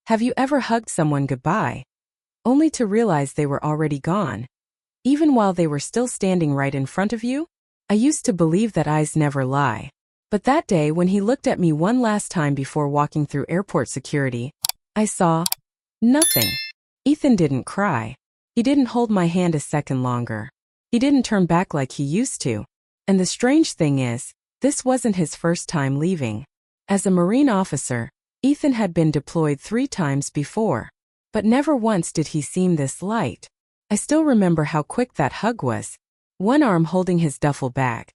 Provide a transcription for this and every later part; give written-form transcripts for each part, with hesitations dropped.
Have you ever hugged someone goodbye, only to realize they were already gone, even while they were still standing right in front of you? I used to believe that eyes never lie. But that day when he looked at me one last time before walking through airport security, I saw nothing. Ethan didn't cry. He didn't hold my hand a second longer. He didn't turn back like he used to. And the strange thing is, this wasn't his first time leaving. As a Marine officer, Ethan had been deployed 3 times before. But never once did he seem this light. I still remember how quick that hug was. One arm holding his duffel bag,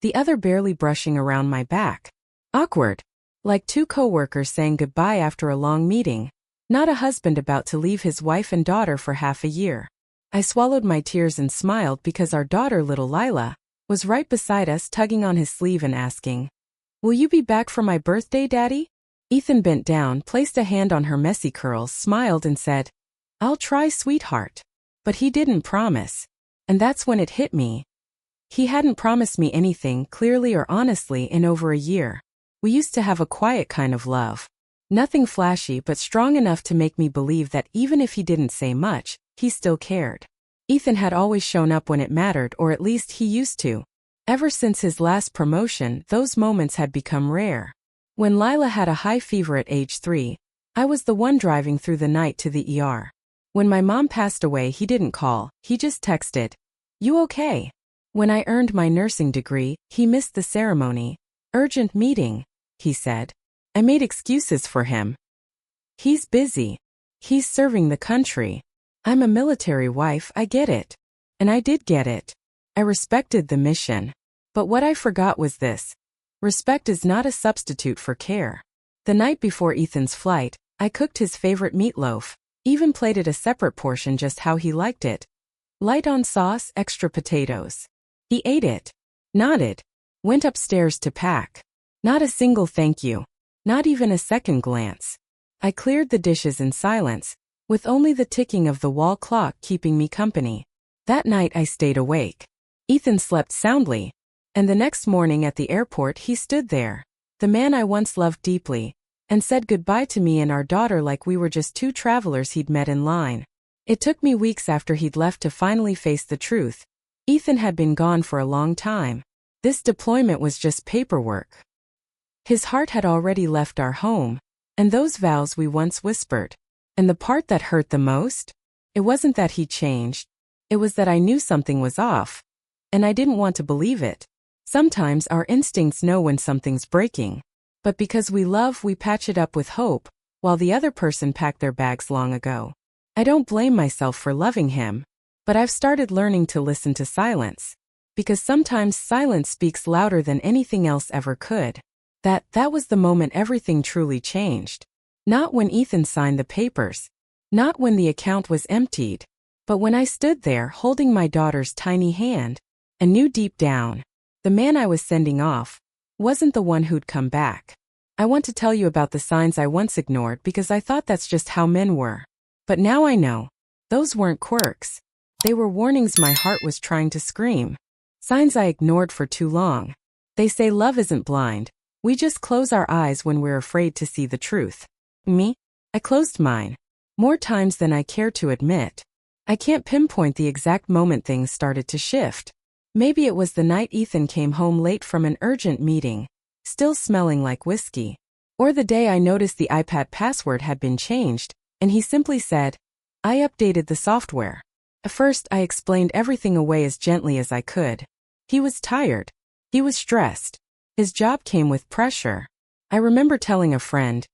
the other barely brushing around my back. Awkward. Like 2 coworkers saying goodbye after a long meeting. Not a husband about to leave his wife and daughter for half a year. I swallowed my tears and smiled because our daughter, little Lila, was right beside us, tugging on his sleeve and asking, "Will you be back for my birthday, Daddy?" Ethan bent down, placed a hand on her messy curls, smiled and said, "I'll try, sweetheart." But he didn't promise. And that's when it hit me. He hadn't promised me anything clearly or honestly in over a year. We used to have a quiet kind of love. Nothing flashy, but strong enough to make me believe that even if he didn't say much, he still cared. Ethan had always shown up when it mattered, or at least he used to. Ever since his last promotion, those moments had become rare. When Lila had a high fever at age 3, I was the one driving through the night to the ER. When my mom passed away, he didn't call, he just texted, "You okay?" When I earned my nursing degree, he missed the ceremony. "Urgent meeting," he said. I made excuses for him. "He's busy. He's serving the country." I'm a military wife, I get it. And I did get it. I respected the mission. But what I forgot was this. Respect is not a substitute for care. The night before Ethan's flight, I cooked his favorite meatloaf, even plated a separate portion just how he liked it. Light on sauce, extra potatoes. He ate it, nodded, went upstairs to pack. Not a single thank you. Not even a second glance. I cleared the dishes in silence, with only the ticking of the wall clock keeping me company. That night I stayed awake. Ethan slept soundly, and the next morning at the airport he stood there, the man I once loved deeply, and said goodbye to me and our daughter like we were just 2 travelers he'd met in line. It took me weeks after he'd left to finally face the truth. Ethan had been gone for a long time. This deployment was just paperwork. His heart had already left our home, and those vows we once whispered. And the part that hurt the most? It wasn't that he changed. It was that I knew something was off. And I didn't want to believe it. Sometimes our instincts know when something's breaking. But because we love, we patch it up with hope, while the other person packed their bags long ago. I don't blame myself for loving him. But I've started learning to listen to silence. Because sometimes silence speaks louder than anything else ever could. That was the moment everything truly changed. Not when Ethan signed the papers. Not when the account was emptied. But when I stood there holding my daughter's tiny hand, and knew deep down, the man I was sending off wasn't the one who'd come back. I want to tell you about the signs I once ignored because I thought that's just how men were. But now I know. Those weren't quirks. They were warnings my heart was trying to scream. Signs I ignored for too long. They say love isn't blind. We just close our eyes when we're afraid to see the truth. Me? I closed mine. More times than I care to admit. I can't pinpoint the exact moment things started to shift. Maybe it was the night Ethan came home late from an urgent meeting, still smelling like whiskey. Or the day I noticed the iPad password had been changed, and he simply said, "I updated the software." At first I explained everything away as gently as I could. He was tired. He was stressed. His job came with pressure. I remember telling a friend,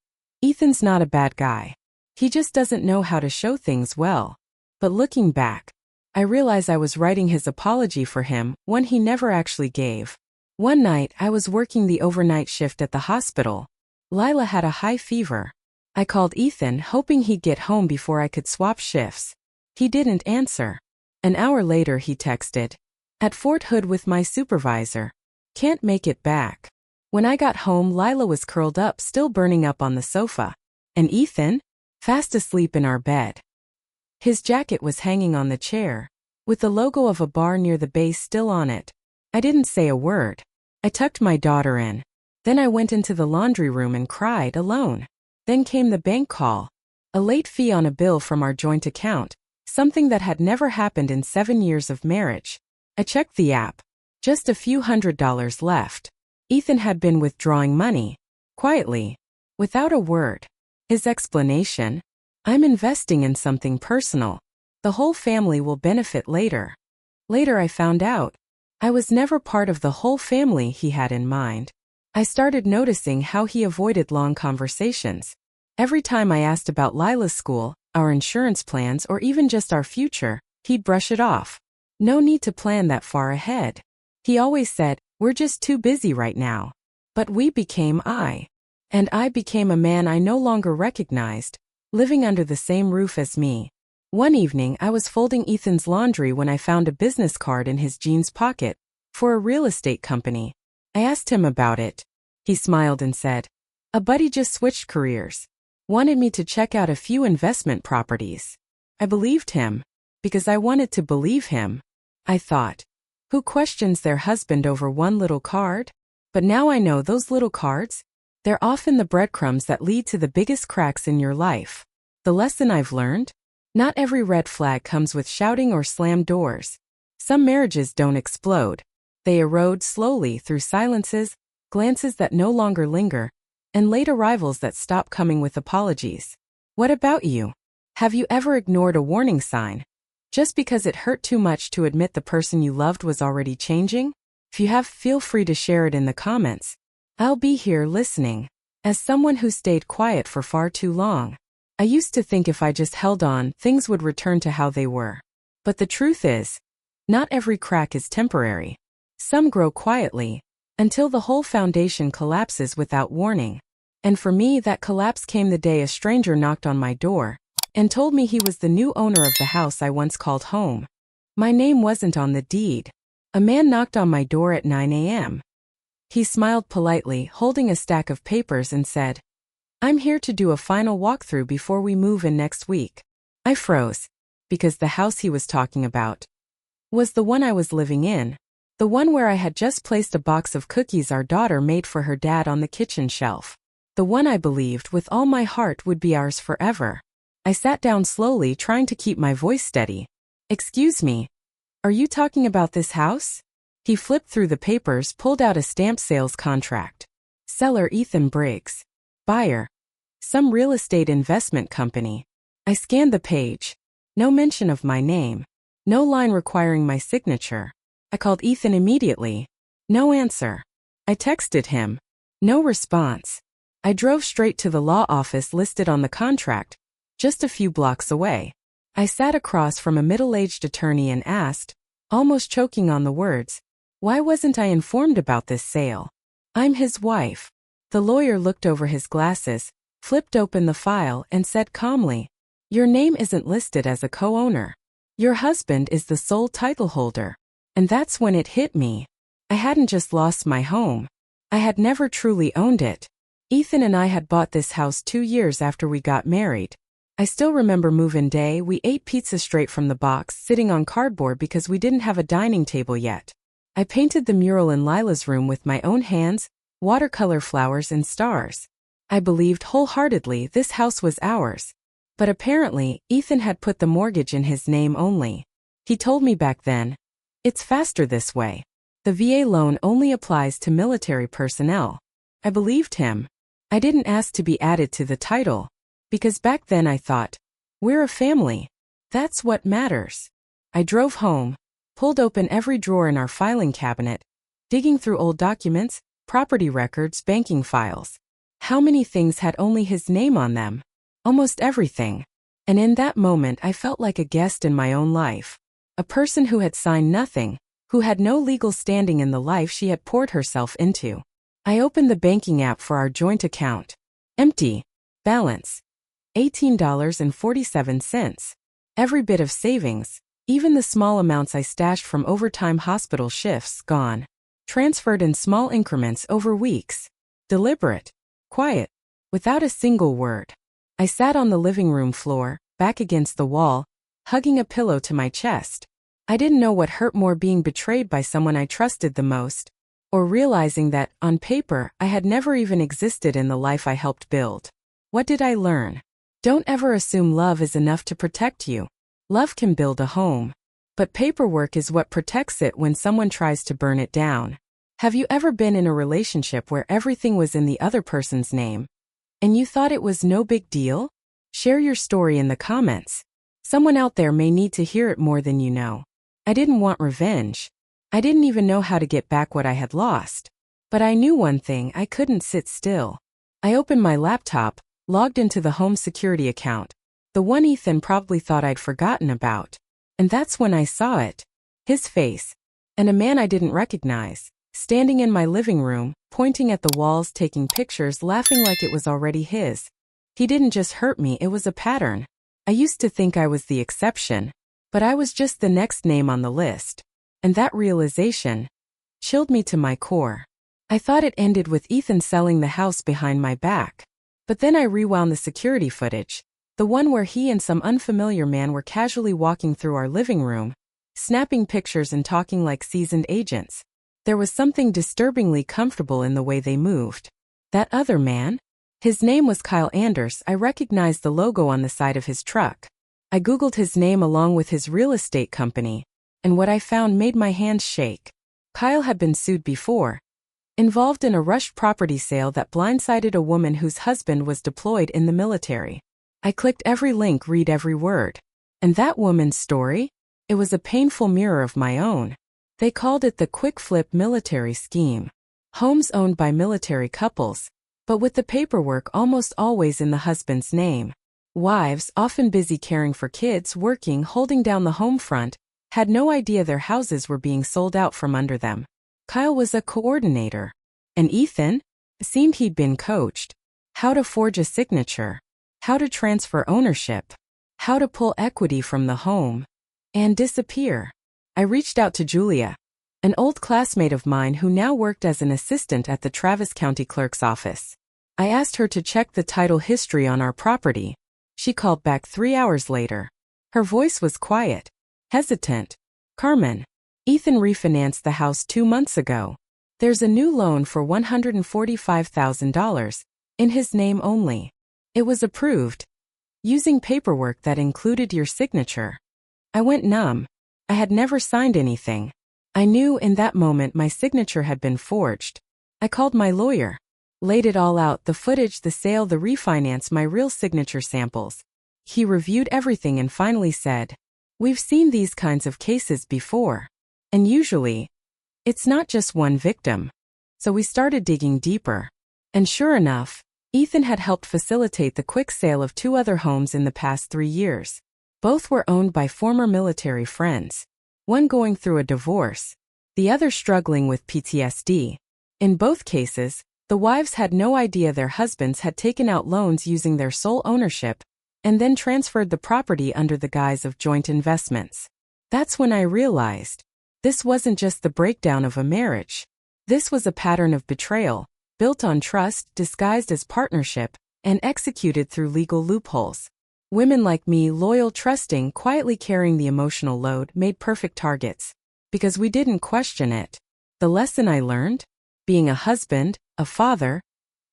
"Ethan's not a bad guy. He just doesn't know how to show things well." But looking back, I realize I was writing his apology for him, one he never actually gave. One night I was working the overnight shift at the hospital. Lila had a high fever. I called Ethan hoping he'd get home before I could swap shifts. He didn't answer. An hour later he texted, "At Fort Hood with my supervisor. Can't make it back." When I got home, Lila was curled up, still burning up on the sofa. And Ethan? Fast asleep in our bed. His jacket was hanging on the chair, with the logo of a bar near the base still on it. I didn't say a word. I tucked my daughter in. Then I went into the laundry room and cried alone. Then came the bank call. A late fee on a bill from our joint account, something that had never happened in 7 years of marriage. I checked the app. Just a few $100s left. Ethan had been withdrawing money, quietly, without a word. His explanation: I'm investing in something personal. The whole family will benefit later. Later I found out I was never part of the whole family he had in mind. I started noticing how he avoided long conversations. Every time I asked about Lila's school, our insurance plans, or even just our future, he'd brush it off. No need to plan that far ahead. He always said, we're just too busy right now. But we became I became a man I no longer recognized, living under the same roof as me. One evening I was folding Ethan's laundry when I found a business card in his jeans pocket, for a real estate company. I asked him about it. He smiled and said, a buddy just switched careers. Wanted me to check out a few investment properties. I believed him, because I wanted to believe him. I thought, who questions their husband over one little card? But now I know those little cards, they're often the breadcrumbs that lead to the biggest cracks in your life. The lesson I've learned? Not every red flag comes with shouting or slammed doors. Some marriages don't explode. They erode slowly through silences, glances that no longer linger, and late arrivals that stop coming with apologies. What about you? Have you ever ignored a warning sign, just because it hurt too much to admit the person you loved was already changing? If you have, feel free to share it in the comments. I'll be here listening. As someone who stayed quiet for far too long, I used to think if I just held on, things would return to how they were. But the truth is, not every crack is temporary. Some grow quietly, until the whole foundation collapses without warning. And for me, that collapse came the day a stranger knocked on my door and told me he was the new owner of the house I once called home. My name wasn't on the deed. A man knocked on my door at 9 a.m. He smiled politely, holding a stack of papers, and said, I'm here to do a final walkthrough before we move in next week. I froze, because the house he was talking about was the one I was living in, the one where I had just placed a box of cookies our daughter made for her dad on the kitchen shelf, the one I believed with all my heart would be ours forever. I sat down slowly, trying to keep my voice steady. Excuse me, are you talking about this house? He flipped through the papers, pulled out a stamped sales contract. Seller Ethan Briggs. Buyer, some real estate investment company. I scanned the page. No mention of my name. No line requiring my signature. I called Ethan immediately. No answer. I texted him. No response. I drove straight to the law office listed on the contract, just a few blocks away. I sat across from a middle-aged attorney and asked, almost choking on the words, why wasn't I informed about this sale? I'm his wife. The lawyer looked over his glasses, flipped open the file, and said calmly, your name isn't listed as a co-owner. Your husband is the sole title holder. And that's when it hit me. I hadn't just lost my home. I had never truly owned it. Ethan and I had bought this house 2 years after we got married. I still remember move-in day. We ate pizza straight from the box, sitting on cardboard because we didn't have a dining table yet. I painted the mural in Lila's room with my own hands, watercolor flowers and stars. I believed wholeheartedly this house was ours. But apparently, Ethan had put the mortgage in his name only. He told me back then, it's faster this way. The VA loan only applies to military personnel. I believed him. I didn't ask to be added to the title, because back then I thought, we're a family. That's what matters. I drove home, pulled open every drawer in our filing cabinet, digging through old documents, property records, banking files. How many things had only his name on them? Almost everything. And in that moment I felt like a guest in my own life. A person who had signed nothing, who had no legal standing in the life she had poured herself into. I opened the banking app for our joint account. Empty. Balance. $18.47. Every bit of savings, even the small amounts I stashed from overtime hospital shifts, gone. Transferred in small increments over weeks. Deliberate. Quiet. Without a single word. I sat on the living room floor, back against the wall, hugging a pillow to my chest. I didn't know what hurt more, being betrayed by someone I trusted the most, or realizing that, on paper, I had never even existed in the life I helped build. What did I learn? Don't ever assume love is enough to protect you. Love can build a home, but paperwork is what protects it when someone tries to burn it down. Have you ever been in a relationship where everything was in the other person's name, and you thought it was no big deal? Share your story in the comments. Someone out there may need to hear it more than you know. I didn't want revenge. I didn't even know how to get back what I had lost. But I knew one thing: I couldn't sit still. I opened my laptop, logged into the home security account, the one Ethan probably thought I'd forgotten about. And that's when I saw it. His face. And a man I didn't recognize, standing in my living room, pointing at the walls, taking pictures, laughing like it was already his. He didn't just hurt me, it was a pattern. I used to think I was the exception, but I was just the next name on the list. And that realization chilled me to my core. I thought it ended with Ethan selling the house behind my back. But then I rewound the security footage, the one where he and some unfamiliar man were casually walking through our living room, snapping pictures and talking like seasoned agents. There was something disturbingly comfortable in the way they moved. That other man? His name was Kyle Anders. I recognized the logo on the side of his truck. I Googled his name along with his real estate company, and what I found made my hands shake. Kyle had been sued before, involved in a rushed property sale that blindsided a woman whose husband was deployed in the military. I clicked every link, read every word. And that woman's story? It was a painful mirror of my own. They called it the quick flip military scheme. Homes owned by military couples, but with the paperwork almost always in the husband's name. Wives, often busy caring for kids, working, holding down the home front, had no idea their houses were being sold out from under them. Kyle was a coordinator. And Ethan? Seemed he'd been coached. How to forge a signature. How to transfer ownership. How to pull equity from the home. And disappear. I reached out to Julia, an old classmate of mine who now worked as an assistant at the Travis County Clerk's office. I asked her to check the title history on our property. She called back 3 hours later. Her voice was quiet, hesitant. "Carmen, Ethan refinanced the house 2 months ago. There's a new loan for $145,000, in his name only. It was approved, using paperwork that included your signature." I went numb. I had never signed anything. I knew in that moment my signature had been forged. I called my lawyer, laid it all out: the footage, the sale, the refinance, my real signature samples. He reviewed everything and finally said, "We've seen these kinds of cases before. And usually, it's not just one victim." So we started digging deeper. And sure enough, Ethan had helped facilitate the quick sale of 2 other homes in the past 3 years. Both were owned by former military friends. One going through a divorce, the other struggling with PTSD. In both cases, the wives had no idea their husbands had taken out loans using their sole ownership and then transferred the property under the guise of joint investments. That's when I realized this wasn't just the breakdown of a marriage. This was a pattern of betrayal, built on trust, disguised as partnership, and executed through legal loopholes. Women like me, loyal, trusting, quietly carrying the emotional load, made perfect targets. Because we didn't question it. The lesson I learned? Being a husband, a father,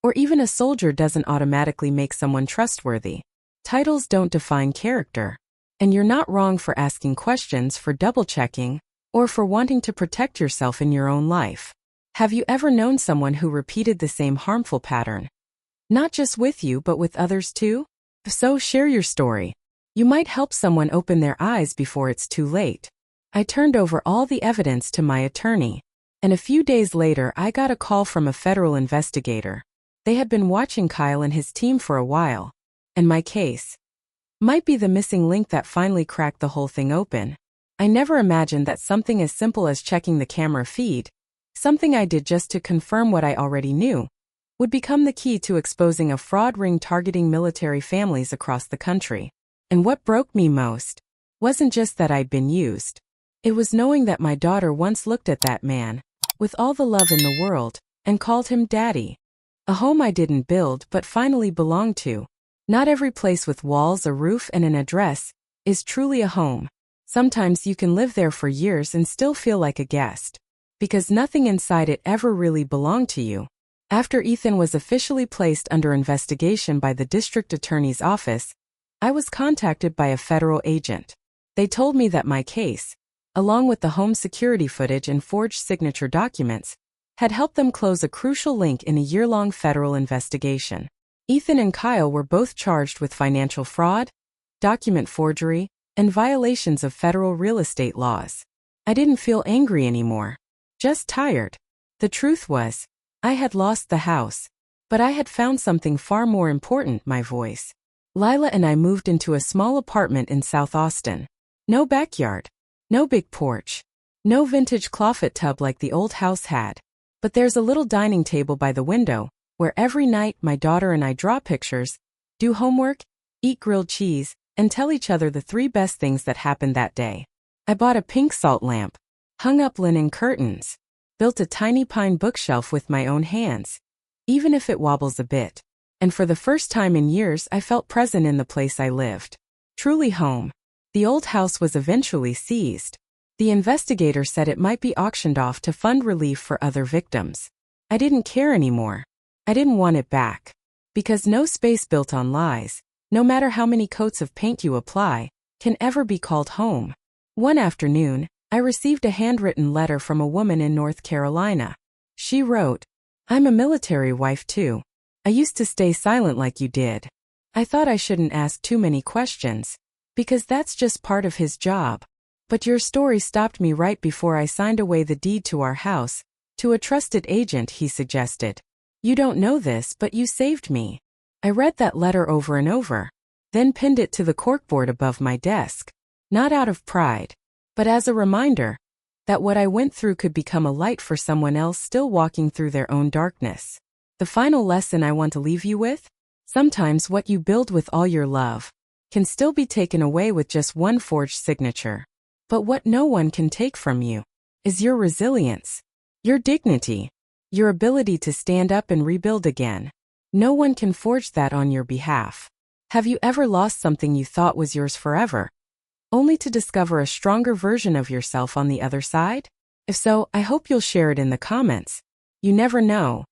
or even a soldier doesn't automatically make someone trustworthy. Titles don't define character. And you're not wrong for asking questions, for double-checking, or for wanting to protect yourself in your own life. Have you ever known someone who repeated the same harmful pattern? Not just with you, but with others too? If so, share your story. You might help someone open their eyes before it's too late. I turned over all the evidence to my attorney, and a few days later I got a call from a federal investigator. They had been watching Kyle and his team for a while, and my case might be the missing link that finally cracked the whole thing open. I never imagined that something as simple as checking the camera feed, something I did just to confirm what I already knew, would become the key to exposing a fraud ring targeting military families across the country. And what broke me most wasn't just that I'd been used. It was knowing that my daughter once looked at that man, with all the love in the world, and called him Daddy. A home I didn't build but finally belonged to. Not every place with walls, a roof, and an address is truly a home. Sometimes you can live there for years and still feel like a guest, because nothing inside it ever really belonged to you. After Ethan was officially placed under investigation by the district attorney's office, I was contacted by a federal agent. They told me that my case, along with the home security footage and forged signature documents, had helped them close a crucial link in a year-long federal investigation. Ethan and Kyle were both charged with financial fraud, document forgery, and violations of federal real estate laws. I didn't feel angry anymore, just tired. The truth was, I had lost the house, but I had found something far more important: my voice. Lila and I moved into a small apartment in South Austin. No backyard, no big porch, no vintage clawfoot tub like the old house had. But there's a little dining table by the window, where every night my daughter and I draw pictures, do homework, eat grilled cheese, and tell each other the 3 best things that happened that day. I bought a pink salt lamp, hung up linen curtains, built a tiny pine bookshelf with my own hands, even if it wobbles a bit. And for the first time in years, I felt present in the place I lived. Truly home. The old house was eventually seized. The investigator said it might be auctioned off to fund relief for other victims. I didn't care anymore. I didn't want it back. Because no space built on lies, no matter how many coats of paint you apply, can ever be called home. One afternoon, I received a handwritten letter from a woman in North Carolina. She wrote, "I'm a military wife too. I used to stay silent like you did. I thought I shouldn't ask too many questions, because that's just part of his job. But your story stopped me right before I signed away the deed to our house, to a trusted agent he suggested. You don't know this, but you saved me." I read that letter over and over, then pinned it to the corkboard above my desk, not out of pride, but as a reminder that what I went through could become a light for someone else still walking through their own darkness. The final lesson I want to leave you with: sometimes what you build with all your love can still be taken away with just one forged signature. But what no one can take from you is your resilience, your dignity, your ability to stand up and rebuild again. No one can forge that on your behalf. Have you ever lost something you thought was yours forever, only to discover a stronger version of yourself on the other side? If so, I hope you'll share it in the comments. You never know.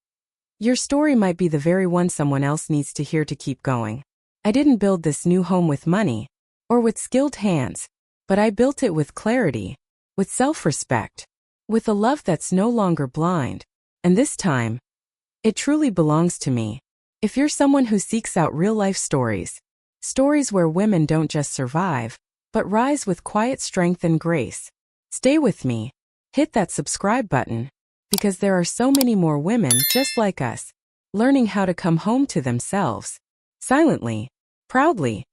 Your story might be the very one someone else needs to hear to keep going. I didn't build this new home with money or with skilled hands, but I built it with clarity, with self-respect, with a love that's no longer blind, and this time, it truly belongs to me. If you're someone who seeks out real-life stories, stories where women don't just survive, but rise with quiet strength and grace, stay with me. Hit that subscribe button, because there are so many more women just like us, learning how to come home to themselves, silently, proudly,